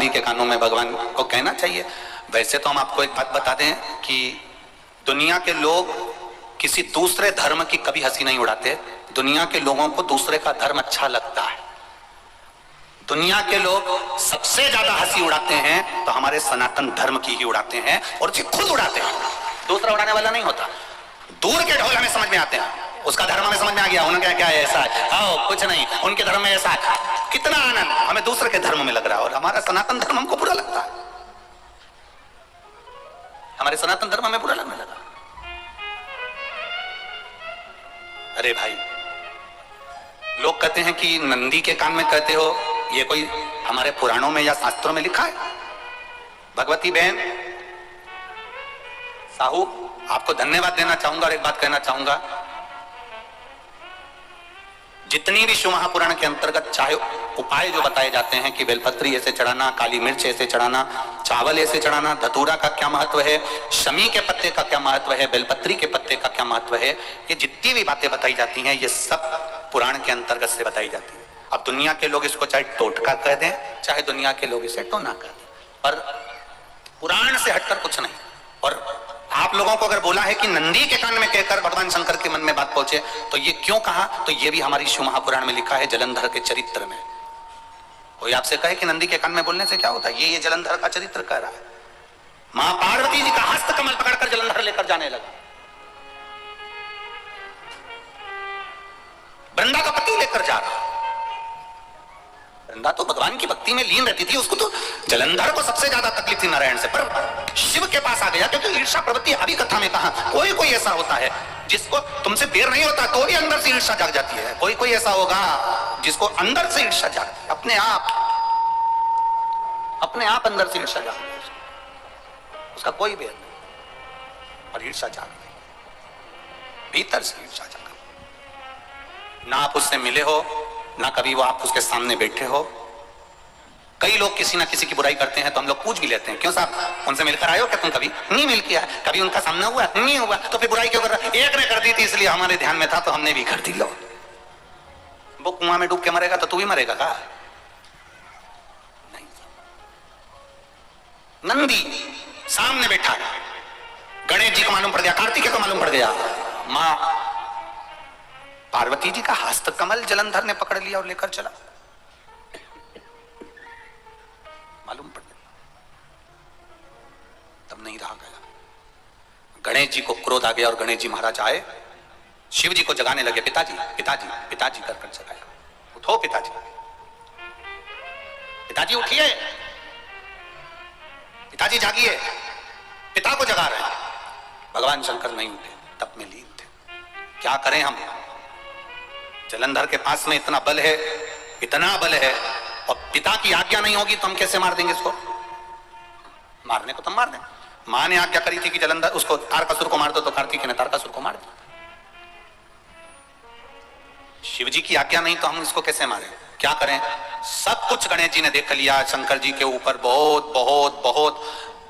नंदी के कानों में भगवान को कहना चाहिए। वैसे तो हम आपको एक बात बता दें कि दुनिया के लोग किसी दूसरे धर्म की कभी हंसी नहीं उड़ाते। दुनिया के लोगों को दूसरे का धर्म अच्छा लगता है। दुनिया के लोग सबसे ज्यादा हंसी उड़ाते हैं तो हमारे सनातन धर्म की ही उड़ाते हैं, और जी खुद उड़ाते हैं, दूसरा उड़ाने वाला नहीं होता। दूर के ढोल हमें समझ में आते हैं, उसका धर्म हमें समझ में आ गया, उनका क्या है ऐसा है, आओ कुछ नहीं, उनके धर्म में ऐसा है, कितना आनंद हमें दूसरे के धर्म में लग रहा है, और हमारा सनातन धर्म हमको बुरा लगता है। हमारे सनातन धर्म हमें बुरा लगने लगा। अरे भाई, लोग कहते हैं कि नंदी के कान में कहते हो, ये कोई हमारे पुराणों में या शास्त्रों में लिखा है? भगवती बहन साहू, आपको धन्यवाद देना चाहूंगा और एक बात कहना चाहूंगा, जितनी भी शिव महापुराण के अंतर्गत चाहे उपाय जो बताए जाते हैं कि बेलपत्री ऐसे चढ़ाना, काली मिर्च ऐसे चढ़ाना, चावल ऐसे चढ़ाना, धतूरा का क्या महत्व है, शमी के पत्ते का क्या महत्व है, बेलपत्री के पत्ते का क्या महत्व है, ये जितनी भी बातें बताई जाती हैं ये सब पुराण के अंतर्गत से बताई जाती है। अब दुनिया के लोग इसको चाहे टोटका कह दें, चाहे दुनिया के लोग इसे टोना कह दें, पर पुराण से हटकर कुछ नहीं। और आप लोगों को अगर बोला है कि नंदी के कान में कहकर भगवान शंकर के मन में बात पहुंचे, तो ये क्यों कहा, तो ये भी हमारी शिव महापुराण में लिखा है जलंधर के चरित्र में। कोई आपसे कहे कि नंदी के कान में बोलने से क्या होता है, ये जलंधर का चरित्र कह रहा है। मां पार्वती जी का हस्त कमल पकड़कर जलंधर लेकर जाने लगा, वृंदा का पति लेकर जा रहा। वृंदा तो भगवान की भक्ति में लीन रहती थी, उसको तो जलंधर को सबसे ज्यादा तकलीफ थी नारायण से, पर शिव के पास आ गया क्योंकि ईर्षा प्रवृत्ति अभी कथा में कहा कोई कोई ऐसा होता है जिसको तुमसे देर नहीं होता तो भी अंदर से ईर्षा जाग जाती है। कोई कोई ऐसा होगा जिसको अंदर से ईर्षा जागती है, अपने आप अंदर से ईर्षा जागती है, उसका कोई भेद नहीं, और ईर्षा जाग गई, भीतर से ईर्षा जाग गई। ना आप उससे मिले हो, ना कभी वो आप उसके सामने बैठे हो। कई लोग किसी ना किसी की बुराई करते हैं तो हम लोग पूछ भी लेते हैं, क्यों साहब उनसे मिलकर आए हो क्या तुम? कभी नहीं मिल किया, कभी उनका सामना हुआ नहीं हुआ, तो फिर बुराई क्यों कर रहा? एक ने कर दी थी इसलिए हमारे ध्यान में था तो हमने भी कर दी। लो, वो कुआं में डूब के मरेगा तो तू भी मरेगा का? नहीं। नंदी सामने बैठा है, गणेश जी को मालूम पड़ गया, कार्तिकेय को मालूम पड़ गया, मां पार्वती जी का हस्त कमल जलंधर ने पकड़ लिया और लेकर चला, मालूम पड़ गया, तब नहीं रहा गया। गणेश जी को क्रोध आ गया और गणेश जी महाराज आए, शिव जी को जगाने लगे, पिताजी पिताजी पिताजी कर जगाया, उठो पिताजी, पिताजी उठिए, पिताजी जागिए, पिता को जगा रहे हैं। भगवान शंकर नहीं उठे, तप में लीन थे। क्या करें हम, जलंधर के पास में इतना बल है, इतना बल है, और पिता की आज्ञा नहीं होगी तो हम कैसे मार देंगे इसको? मारने को तो मार दें। मां ने आज्ञा करी थी कि जलंधर उसको तारकासुर को मार दो, तो कार्तिकेय ने तारकासुर को मार दिया। शिव जी की आज्ञा नहीं तो हम इसको कैसे मारें? क्या करें? सब कुछ गणेश जी ने देख लिया, शंकर जी के ऊपर बहुत बहुत बहुत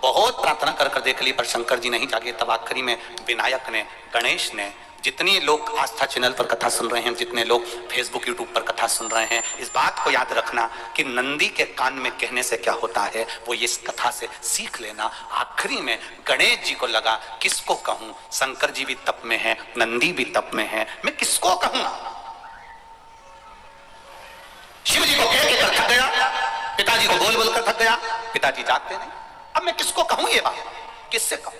बहुत प्रार्थना कर कर देख ली, पर शंकर जी नहीं जागे। तब आखिरी में विनायक ने, गणेश ने, जितने लोग आस्था चैनल पर कथा सुन रहे हैं, जितने लोग फेसबुक यूट्यूब पर कथा सुन रहे हैं, इस बात को याद रखना कि नंदी के कान में कहने से क्या होता है वो ये इस कथा से सीख लेना। आखिरी में गणेश जी को लगा किसको कहूं, शंकर जी भी तप में है, नंदी भी तप में है, मैं किसको कहूं? शिव जी को कह के कर थक गया, पिताजी को बोल बोल कर थक गया, पिताजी जागते नहीं। अब मैं किसको कहूं ये बात, किससे कहूं?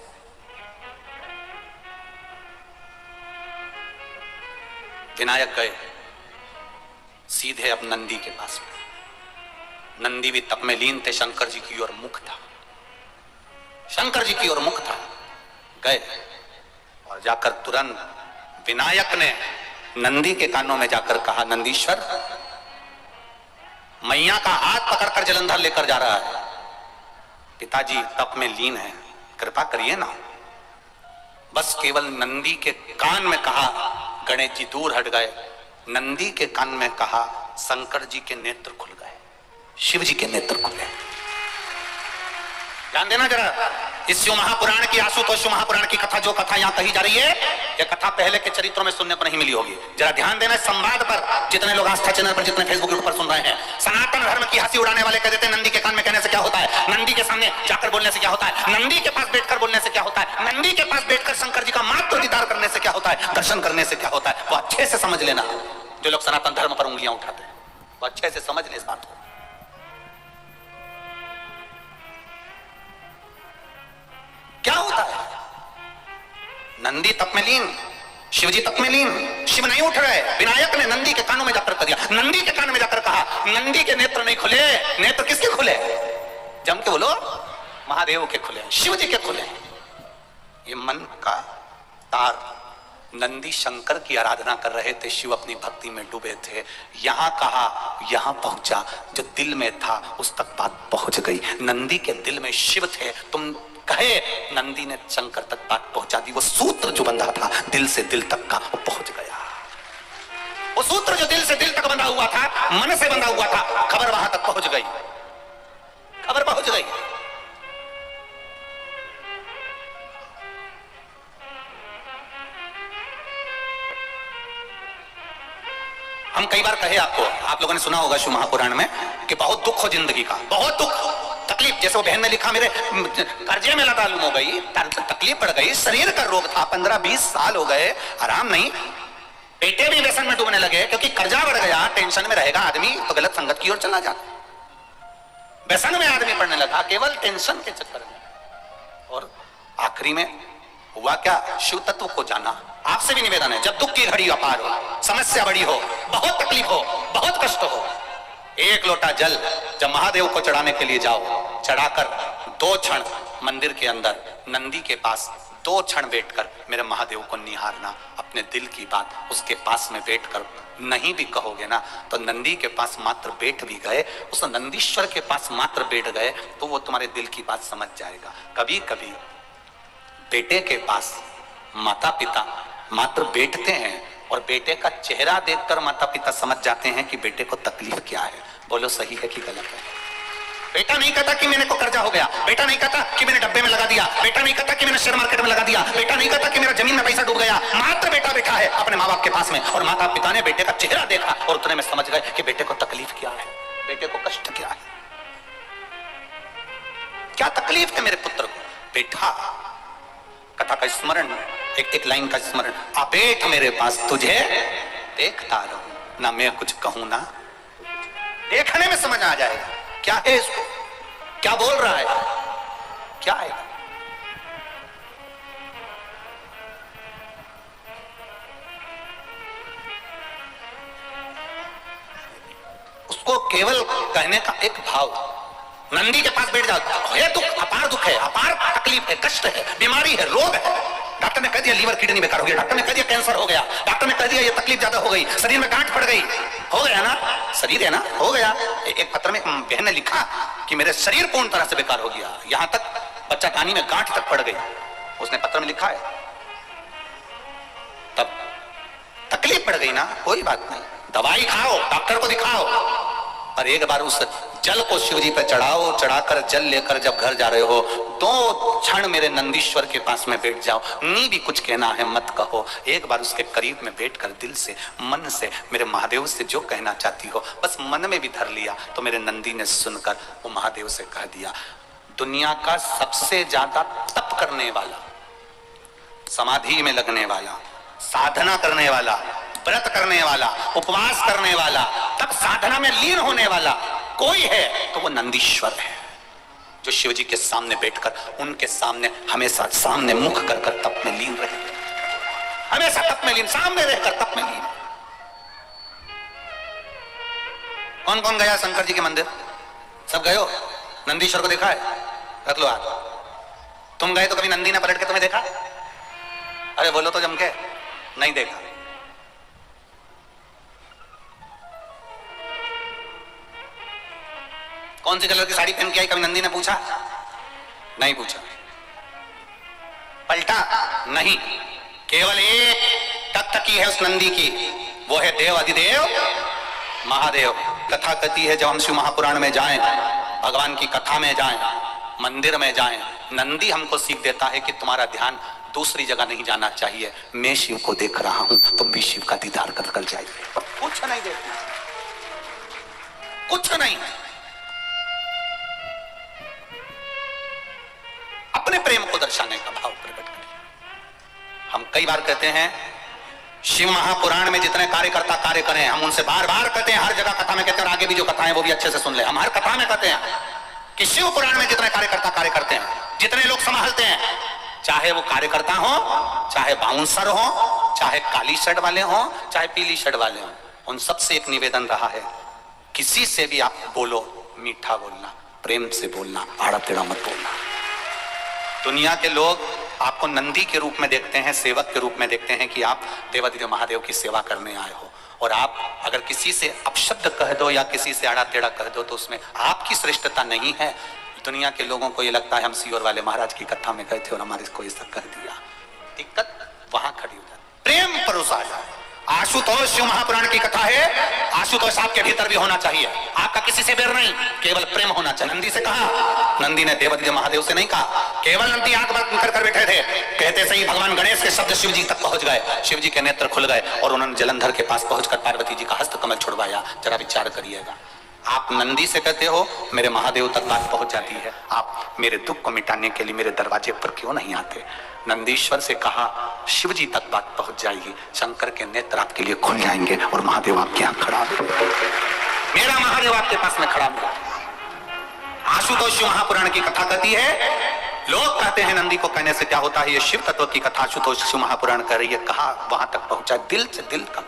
विनायक गए सीधे अब नंदी के पास में। नंदी भी तप में लीन थे, शंकर जी की ओर मुख था, शंकर जी की ओर मुख था। गए और जाकर तुरंत विनायक ने नंदी के कानों में जाकर कहा, नंदीश्वर, मैया का हाथ पकड़कर जलंधर लेकर जा रहा है, पिताजी तप में लीन है, कृपा करिए ना। बस केवल नंदी के कान में कहा, गणेश जी दूर हट गए। नंदी के कान में कहा, शंकर जी के नेत्र खुल गए, शिव जी के नेत्र खुले। ध्यान देना जरा, इस शिव महापुराण की, आशुतोष शिव महापुराण की कथा, जो कथा यहाँ कही जा रही है, यह कथा पहले के चरित्रों में सुनने को नहीं मिली होगी। जरा ध्यान देना संवाद पर, जितने लोग आस्था चैनल पर, जितने फेसबुक पर सुन रहे हैं। सनातन धर्म की हंसी उड़ाने वाले कह देते हैं नंदी के कान में कहने से क्या होता है, नंदी के सामने जाकर बोलने से क्या होता है, नंदी के पास बैठकर बोलने से क्या होता है, नंदी के पास बैठकर शंकर जी का मात्र दीदार करने से क्या होता है, दर्शन करने से क्या होता है, वो अच्छे से समझ लेना। जो लोग सनातन धर्म पर उंगलियां उठाते हैं वो अच्छे से समझ ले इस बात को। क्या होता है, नंदी तप में लीन, शिवजी तप में लीन, शिव नहीं उठ रहे, विनायक ने नंदी के कानों में जाकर कर दिया, नंदी के कान में जाकर कहा, नंदी के नेत्र नहीं खुले, नेत्र किसके खुले, जम के बोलो, महादेव के खुले, शिव जी के खुले। ये मन का तार, नंदी शंकर की आराधना कर रहे थे, शिव अपनी भक्ति में डूबे थे, यहां कहा यहां पहुंचा, जो दिल में था उस तक बात पहुंच गई। नंदी के दिल में शिव थे, तुम कहे, नंदी ने शंकर तक बात पहुंचा दी। वो सूत्र जो बंधा था दिल से दिल तक का, वो पहुंच गया। वो सूत्र जो दिल से दिल तक बंधा हुआ था, मन से बंधा हुआ था, खबर वहां तक पहुंच गई, खबर पहुंच गई। हम कई बार कहे आपको, आप लोगों ने सुना होगा शिव महापुराण में कि बहुत दुख हो जिंदगी का, बहुत दुख, तकलीफ। जैसे वो बहन ने लिखा, मेरे कर्जे में लगा लूम हो गई, तकलीफ पड़ गई, शरीर का रोग था, 15-20 साल हो गए, आराम नहीं, बेटे भी व्यसन में डूबने लगे, क्योंकि कर्जा बढ़ गया, टेंशन में रहेगा आदमी तो गलत संगत की ओर चला जाता, व्यसन में आदमी पड़ने लगा केवल टेंशन के चक्कर में। और आखिरी में हुआ क्या, शिव तत्व को जाना। आपसे भी निवेदन है, जब दुख की घड़ी अपार हो, समस्या बड़ी हो, बहुत तकलीफ हो, बहुत कष्ट हो, एक लोटा जल जब महादेव को चढ़ाने के लिए जाओ, चढ़ाकर 2 क्षण मंदिर के अंदर नंदी के पास 2 क्षण बैठकर मेरे महादेव को निहारना, अपने दिल की बात उसके पास में बैठकर नहीं भी कहोगे ना, तो नंदी के पास मात्र बैठ भी गए, उस नंदीश्वर के पास मात्र बैठ गए, तो वो तुम्हारे दिल की बात समझ जाएगा। कभी कभी बेटे के पास माता पिता मात्र बैठते हैं और बेटे का चेहरा देखकर माता पिता समझ जाते हैं कि बेटे को तकलीफ क्या है। बोलो सही है कि गलत है? बेटा नहीं कहता कि मैंने को कर्जा हो गया, बेटा नहीं कहता कि मैंने डब्बे में लगा दिया, बेटा नहीं कहता कि मैंने शेयर मार्केट में लगा दिया, बेटा नहीं कहता कि मेरा जमीन में पैसा डूब गया, मात्र बेटा बैठा है अपने माँ बाप के पास में, और माता पिता ने बेटे का चेहरा देखा और उतने में समझ गए कि बेटे को तकलीफ क्या है, बेटे को कष्ट क्या है, क्या तकलीफ है मेरे पुत्र को। बेटा, कथा का स्मरण, एक लाइन का स्मरण, आ बैठ मेरे पास, तुझे देखता रहूं, ना मैं कुछ कहूं ना, देखने में समझ आ जाएगा क्या है इसको, क्या बोल रहा है, क्या है। उसको केवल कहने का एक भाव, नंदी के पास बैठ जाओ, है दुख, अपार दुख है, अपार तकलीफ है, कष्ट है, बीमारी है, रोग है, डॉक्टर ने कह दिया लीवर किडनी बेकार हो गया, डॉक्टर ने कह दिया कैंसर हो गया, डॉक्टर ने कह दिया ये तकलीफ ज्यादा हो गई, शरीर में गांठ पड़ गई, हो गया ना, शरीर है ना, हो गया। एक पत्र में बहन ने लिखा कि मेरे शरीर पूर्ण तरह से बेकार हो गया, यहां तक बच्चा कानी में गांठ तक पड़ गई, उसने पत्र में लिखा है। तब तकलीफ पड़ गई ना, कोई बात नहीं, दवाई खाओ, डॉक्टर को दिखाओ, और एक बार उस जल को शिव जी पे चढ़ाओ, चढ़ाकर जल लेकर जब घर जा रहे हो, 2 क्षण मेरे नंदीश्वर के पास में बैठ जाओ, नी भी कुछ कहना है मत कहो, एक बार उसके करीब में बैठकर दिल से मन से मेरे महादेव से जो कहना चाहती हो बस मन में भी धर लिया, तो मेरे नंदी ने सुनकर वो महादेव से कह दिया, दुनिया का सबसे ज्यादा तप करने वाला, समाधि में लगने वाला, साधना करने वाला, व्रत करने वाला, उपवास करने वाला, तब साधना में लीन होने वाला कोई है तो वो नंदीश्वर है, जो शिव जी के सामने बैठकर उनके सामने हमेशा सामने मुख कर कर तप में लीन रहे, हमेशा तप में लीन, सामने रहकर तप में लीन। कौन कौन गया शंकर जी के मंदिर? सब गए हो? नंदीश्वर को देखा है? रख लो हाथ। तुम गए तो कभी नंदी ने पलट के तुम्हें देखा? अरे बोलो तो जम के, नहीं देखा। कौन सी कलर की साड़ी पहन के आई, कभी नंदी ने पूछा? नहीं पूछा। पलटा? नहीं। केवल एक टकटकी है उस नंदी की, वो है देव अधिदेव महादेव। कथा कहती है जब हम शिव महापुराण में जाएं, भगवान की कथा में जाएं, मंदिर में जाएं, नंदी हमको सीख देता है कि तुम्हारा ध्यान दूसरी जगह नहीं जाना चाहिए, मैं शिव को देख रहा हूं, तुम भी शिव का दीदार कर जाइए। कुछ नहीं देखना, कुछ नहीं। अपने प्रेम को दर्शाने का भाव प्रकट करें। हम कई बार कहते हैं शिव महापुराण में जितने कार्यकर्ता कार्य करें, हम उनसे बार बार कहते हैं, हर जगह कथा में कहते हैं, और आगे भी जो कथाएं वो भी अच्छे से सुन ले। हम हर कथा में कहते हैं कि शिव पुराण में जितने कार्यकर्ता कार्य करते हैं, जितने लोग संभालते हैं, चाहे वो कार्यकर्ता हो, चाहे बाउंसर हो, चाहे काली शर्ट वाले हो, चाहे पीली शर्ट वाले हो, उन सबसे एक निवेदन रहा है, किसी से भी आप बोलो मीठा बोलना, प्रेम से बोलना, आड़ा टेढ़ा मत बोलना। दुनिया के लोग आपको नंदी के रूप में देखते हैं, सेवक के रूप में देखते हैं कि आप देवादिदेव महादेव की सेवा करने आए हो, और आप अगर किसी से अपशब्द कह दो या किसी से आड़ा टेढ़ा कह दो तो उसमें आपकी श्रेष्ठता नहीं है। दुनिया के लोगों को ये लगता है हम सीहोर वाले महाराज की कथा में गए थे और हमारे को ऐसा कह दिया। दिक्कत वहां खड़ी हो जाती, प्रेम परोसा जाए। आशुतोष शिव महापुराण की कथा है, आशुतोष आपके भीतर भी होना चाहिए, आपका किसी से बैर नहीं, केवल प्रेम होना चाहिए। नंदी से कहा, नंदी ने देवादिदेव महादेव से नहीं कहा, केवल नंदी आंख बंद कर बैठे थे, कहते से ही भगवान गणेश के शब्द शिव जी तक पहुंच गए, शिव जी के नेत्र खुल गए और उन्होंने जलंधर के पास पहुंचकर पार्वती जी का हस्त कमल छुड़वाया। जरा विचार करिएगा, आप नंदी से कहते हो मेरे महादेव तक बात पहुंच जाती है, आप मेरे दुख को मिटाने के लिए मेरे दरवाजे पर क्यों नहीं आते? नंदीश्वर से कहा शिव जी तक बात पहुंच जाएगी, शंकर के नेत्र आपके लिए खुल जाएंगे और महादेव आपके यहाँ खड़ा है, मेरा महादेव आपके पास में खड़ा है। आशुतोष शिव महापुराण की कथा कहती है, लोग कहते हैं नंदी को कहने से क्या होता है, ये शिव तत्व की कथा आशुतोष शिव महापुराण कह रही है, कहा वहां तक पहुंचा, दिल से दिल का